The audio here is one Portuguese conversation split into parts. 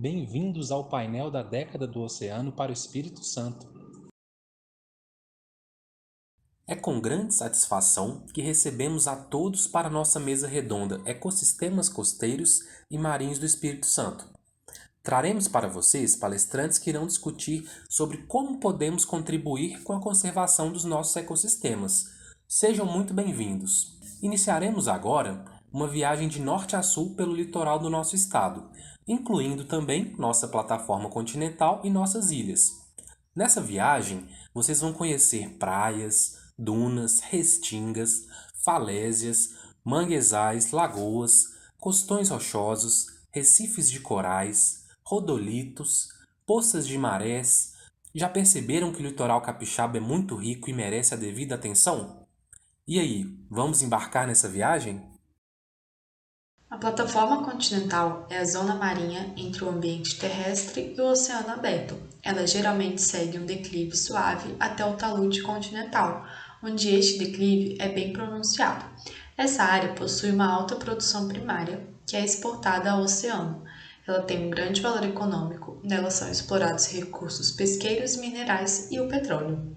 Bem-vindos ao painel da década do oceano para o Espírito Santo. É com grande satisfação que recebemos a todos para nossa mesa redonda Ecossistemas Costeiros e Marinhos do Espírito Santo. Traremos para vocês palestrantes que irão discutir sobre como podemos contribuir com a conservação dos nossos ecossistemas. Sejam muito bem-vindos. Iniciaremos agora uma viagem de norte a sul pelo litoral do nosso estado, incluindo também nossa plataforma continental e nossas ilhas. Nessa viagem, vocês vão conhecer praias, dunas, restingas, falésias, manguezais, lagoas, costões rochosos, recifes de corais, rodolitos, poças de marés. Já perceberam que o litoral capixaba é muito rico e merece a devida atenção? E aí, vamos embarcar nessa viagem? A plataforma continental é a zona marinha entre o ambiente terrestre e o oceano aberto. Ela geralmente segue um declive suave até o talude continental, onde este declive é bem pronunciado. Essa área possui uma alta produção primária, que é exportada ao oceano. Ela tem um grande valor econômico, nela são explorados recursos pesqueiros, minerais e o petróleo.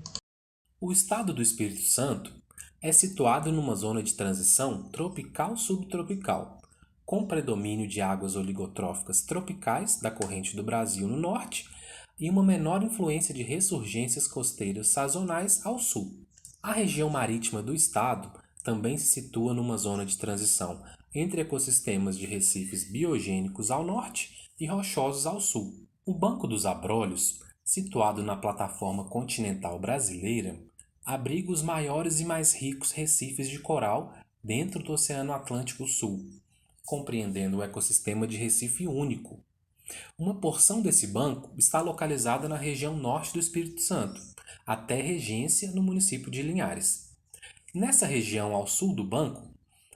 O estado do Espírito Santo é situado numa zona de transição tropical-subtropical, com predomínio de águas oligotróficas tropicais da corrente do Brasil no norte e uma menor influência de ressurgências costeiras sazonais ao sul. A região marítima do estado também se situa numa zona de transição entre ecossistemas de recifes biogênicos ao norte e rochosos ao sul. O Banco dos Abrolhos, situado na plataforma continental brasileira, abriga os maiores e mais ricos recifes de coral dentro do Oceano Atlântico Sul, compreendendo o ecossistema de Recife Único. Uma porção desse banco está localizada na região norte do Espírito Santo, até Regência, no município de Linhares. Nessa região ao sul do banco,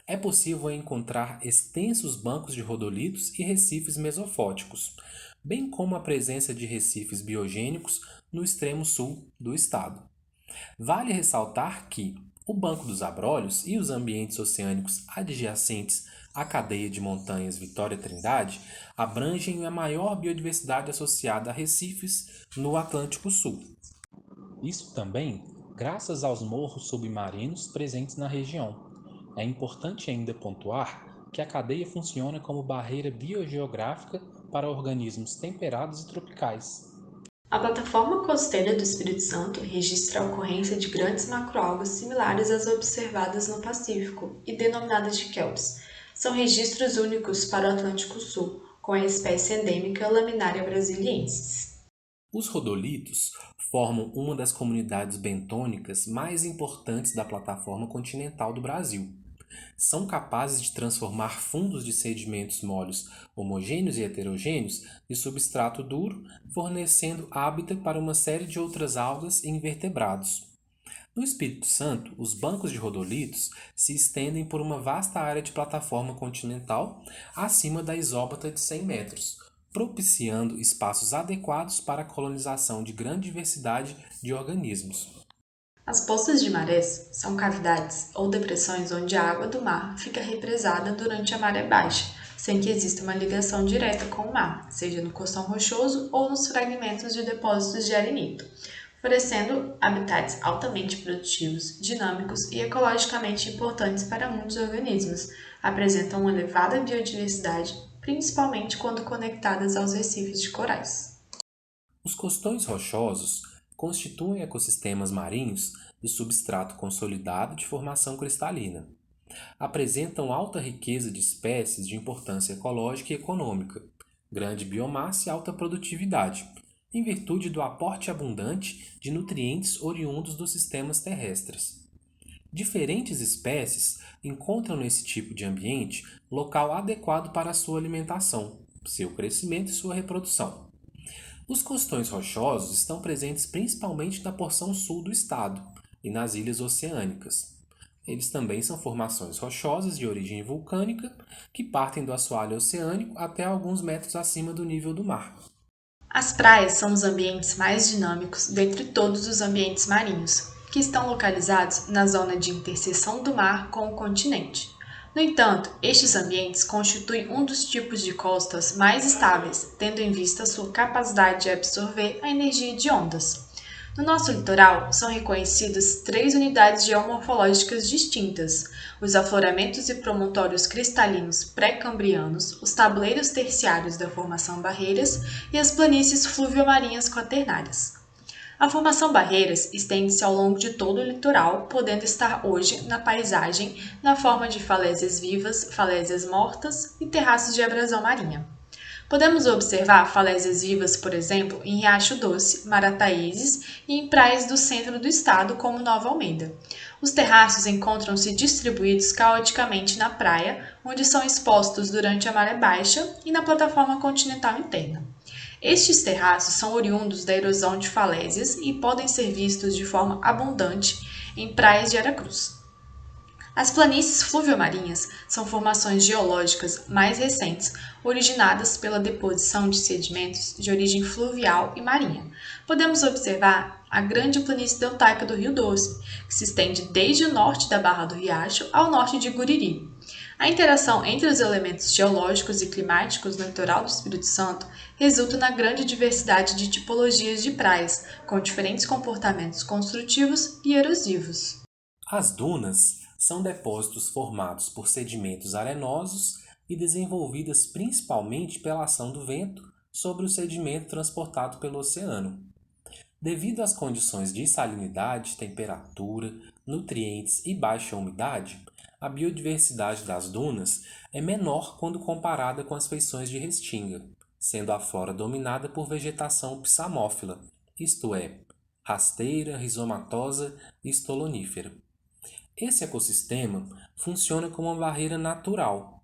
é possível encontrar extensos bancos de rodolitos e recifes mesofóticos, bem como a presença de recifes biogênicos no extremo sul do estado. Vale ressaltar que o Banco dos Abrolhos e os ambientes oceânicos adjacentes à cadeia de montanhas Vitória Trindade abrangem a maior biodiversidade associada a recifes no Atlântico Sul. Isso também graças aos morros submarinos presentes na região. É importante ainda pontuar que a cadeia funciona como barreira biogeográfica para organismos temperados e tropicais. A plataforma costeira do Espírito Santo registra a ocorrência de grandes macroalgas similares às observadas no Pacífico e denominadas de kelps. São registros únicos para o Atlântico Sul, com a espécie endêmica Laminaria brasiliensis. Os rodolitos formam uma das comunidades bentônicas mais importantes da plataforma continental do Brasil. São capazes de transformar fundos de sedimentos móleos homogêneos e heterogêneos de substrato duro, fornecendo hábitat para uma série de outras algas e invertebrados. No Espírito Santo, os bancos de rodolitos se estendem por uma vasta área de plataforma continental acima da isóbata de 100 metros, propiciando espaços adequados para a colonização de grande diversidade de organismos. As poças de marés são cavidades ou depressões onde a água do mar fica represada durante a maré baixa, sem que exista uma ligação direta com o mar, seja no costão rochoso ou nos fragmentos de depósitos de arenito, oferecendo habitats altamente produtivos, dinâmicos e ecologicamente importantes para muitos organismos. Apresentam uma elevada biodiversidade, principalmente quando conectadas aos recifes de corais. Os costões rochosos constituem ecossistemas marinhos de substrato consolidado de formação cristalina. Apresentam alta riqueza de espécies de importância ecológica e econômica, grande biomassa e alta produtividade, em virtude do aporte abundante de nutrientes oriundos dos sistemas terrestres. Diferentes espécies encontram nesse tipo de ambiente local adequado para a sua alimentação, seu crescimento e sua reprodução. Os costões rochosos estão presentes principalmente na porção sul do estado e nas ilhas oceânicas. Eles também são formações rochosas de origem vulcânica que partem do assoalho oceânico até alguns metros acima do nível do mar. As praias são os ambientes mais dinâmicos dentre todos os ambientes marinhos, que estão localizados na zona de interseção do mar com o continente. No entanto, estes ambientes constituem um dos tipos de costas mais estáveis, tendo em vista sua capacidade de absorver a energia de ondas. No nosso litoral, são reconhecidas três unidades geomorfológicas distintas: os afloramentos e promontórios cristalinos pré-cambrianos, os tabuleiros terciários da Formação Barreiras e as planícies fluviomarinhas quaternárias. A Formação Barreiras estende-se ao longo de todo o litoral, podendo estar hoje na paisagem na forma de falésias vivas, falésias mortas e terraços de abrasão marinha. Podemos observar falésias vivas, por exemplo, em Riacho Doce, Marataízes e em praias do centro do estado, como Nova Almeida. Os terraços encontram-se distribuídos caoticamente na praia, onde são expostos durante a maré baixa, e na plataforma continental interna. Estes terraços são oriundos da erosão de falésias e podem ser vistos de forma abundante em praias de Aracruz. As planícies fluviomarinhas são formações geológicas mais recentes, originadas pela deposição de sedimentos de origem fluvial e marinha. Podemos observar a grande planície deltaica do Rio Doce, que se estende desde o norte da Barra do Riacho ao norte de Guriri. A interação entre os elementos geológicos e climáticos no litoral do Espírito Santo resulta na grande diversidade de tipologias de praias, com diferentes comportamentos construtivos e erosivos. As dunas são depósitos formados por sedimentos arenosos e desenvolvidas principalmente pela ação do vento sobre o sedimento transportado pelo oceano. Devido às condições de salinidade, temperatura, nutrientes e baixa umidade, a biodiversidade das dunas é menor quando comparada com as feições de restinga, sendo a flora dominada por vegetação psamófila, isto é, rasteira, rizomatosa e estolonífera. Esse ecossistema funciona como uma barreira natural,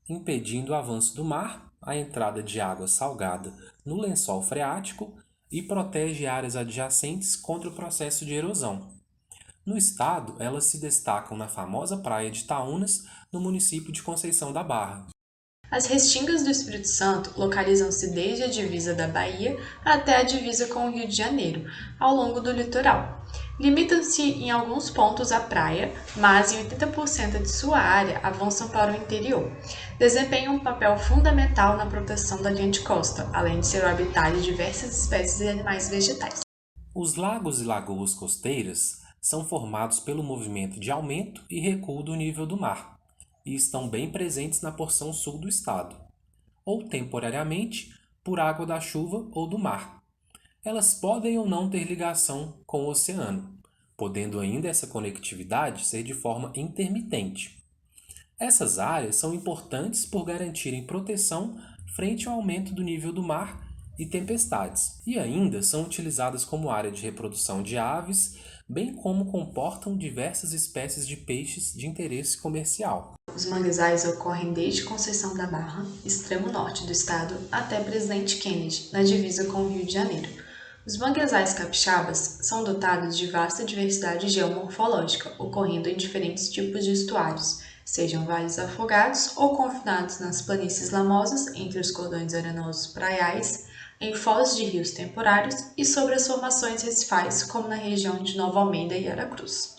impedindo o avanço do mar, a entrada de água salgada no lençol freático e protege áreas adjacentes contra o processo de erosão. No estado, elas se destacam na famosa praia de Itaúnas, no município de Conceição da Barra. As restingas do Espírito Santo localizam-se desde a divisa da Bahia até a divisa com o Rio de Janeiro, ao longo do litoral. Limitam-se em alguns pontos à praia, mas em 80% de sua área avançam para o interior. Desempenham um papel fundamental na proteção da linha de costa, além de ser o habitat de diversas espécies de animais vegetais. Os lagos e lagoas costeiras são formados pelo movimento de aumento e recuo do nível do mar e estão bem presentes na porção sul do estado, ou temporariamente por água da chuva ou do mar. Elas podem ou não ter ligação com o oceano, podendo ainda essa conectividade ser de forma intermitente. Essas áreas são importantes por garantirem proteção frente ao aumento do nível do mar e tempestades, e ainda são utilizadas como área de reprodução de aves, bem como comportam diversas espécies de peixes de interesse comercial. Os manguezais ocorrem desde Conceição da Barra, extremo norte do estado, até Presidente Kennedy, na divisa com o Rio de Janeiro. Os manguezais capixabas são dotados de vasta diversidade geomorfológica, ocorrendo em diferentes tipos de estuários, sejam vales afogados ou confinados nas planícies lamosas entre os cordões arenosos praiais, em foz de rios temporários e sobre as formações recifais, como na região de Nova Almeida e Aracruz.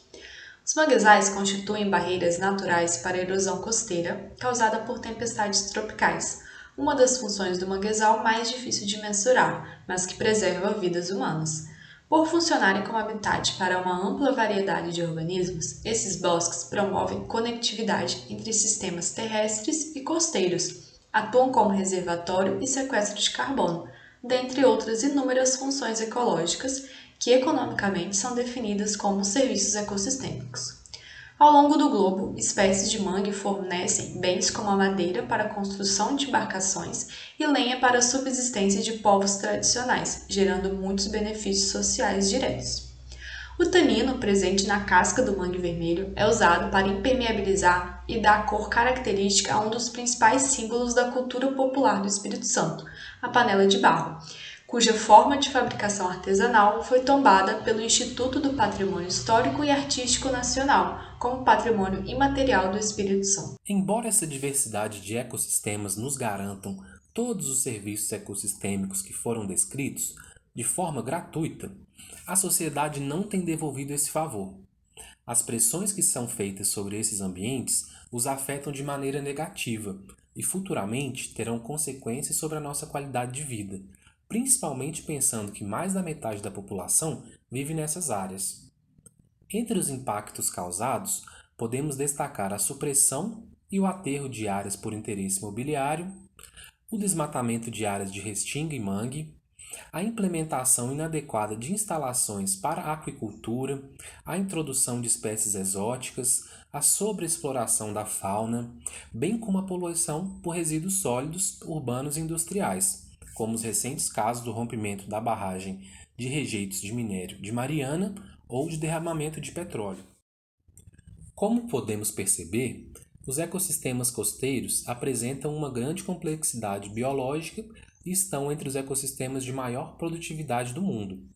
Os manguezais constituem barreiras naturais para a erosão costeira causada por tempestades tropicais, uma das funções do manguezal mais difícil de mensurar, mas que preserva vidas humanas. Por funcionarem como habitat para uma ampla variedade de organismos, esses bosques promovem conectividade entre sistemas terrestres e costeiros, atuam como reservatório e sequestro de carbono, dentre outras inúmeras funções ecológicas que economicamente são definidas como serviços ecossistêmicos. Ao longo do globo, espécies de mangue fornecem bens como a madeira para a construção de embarcações e lenha para a subsistência de povos tradicionais, gerando muitos benefícios sociais diretos. O tanino presente na casca do mangue vermelho é usado para impermeabilizar e dar cor característica a um dos principais símbolos da cultura popular do Espírito Santo, a panela de barro, cuja forma de fabricação artesanal foi tombada pelo Instituto do Patrimônio Histórico e Artístico Nacional como Patrimônio Imaterial do Espírito Santo. Embora essa diversidade de ecossistemas nos garantam todos os serviços ecossistêmicos que foram descritos, de forma gratuita, a sociedade não tem devolvido esse favor. As pressões que são feitas sobre esses ambientes os afetam de maneira negativa e futuramente terão consequências sobre a nossa qualidade de vida, principalmente pensando que mais da metade da população vive nessas áreas. Entre os impactos causados, podemos destacar a supressão e o aterro de áreas por interesse imobiliário, o desmatamento de áreas de restinga e mangue, a implementação inadequada de instalações para a aquicultura, a introdução de espécies exóticas, a sobreexploração da fauna, bem como a poluição por resíduos sólidos urbanos e industriais, como os recentes casos do rompimento da barragem de rejeitos de minério de Mariana ou de derramamento de petróleo. Como podemos perceber, os ecossistemas costeiros apresentam uma grande complexidade biológica e estão entre os ecossistemas de maior produtividade do mundo.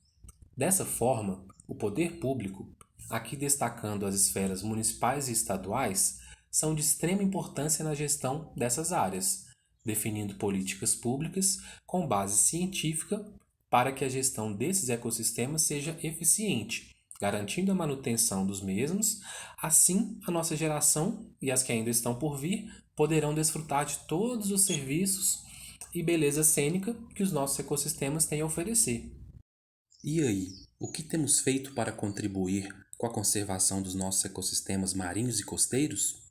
Dessa forma, o poder público, aqui destacando as esferas municipais e estaduais, são de extrema importância na gestão dessas áreas, definindo políticas públicas com base científica para que a gestão desses ecossistemas seja eficiente, garantindo a manutenção dos mesmos. Assim, a nossa geração e as que ainda estão por vir poderão desfrutar de todos os serviços e beleza cênica que os nossos ecossistemas têm a oferecer. E aí, o que temos feito para contribuir com a conservação dos nossos ecossistemas marinhos e costeiros?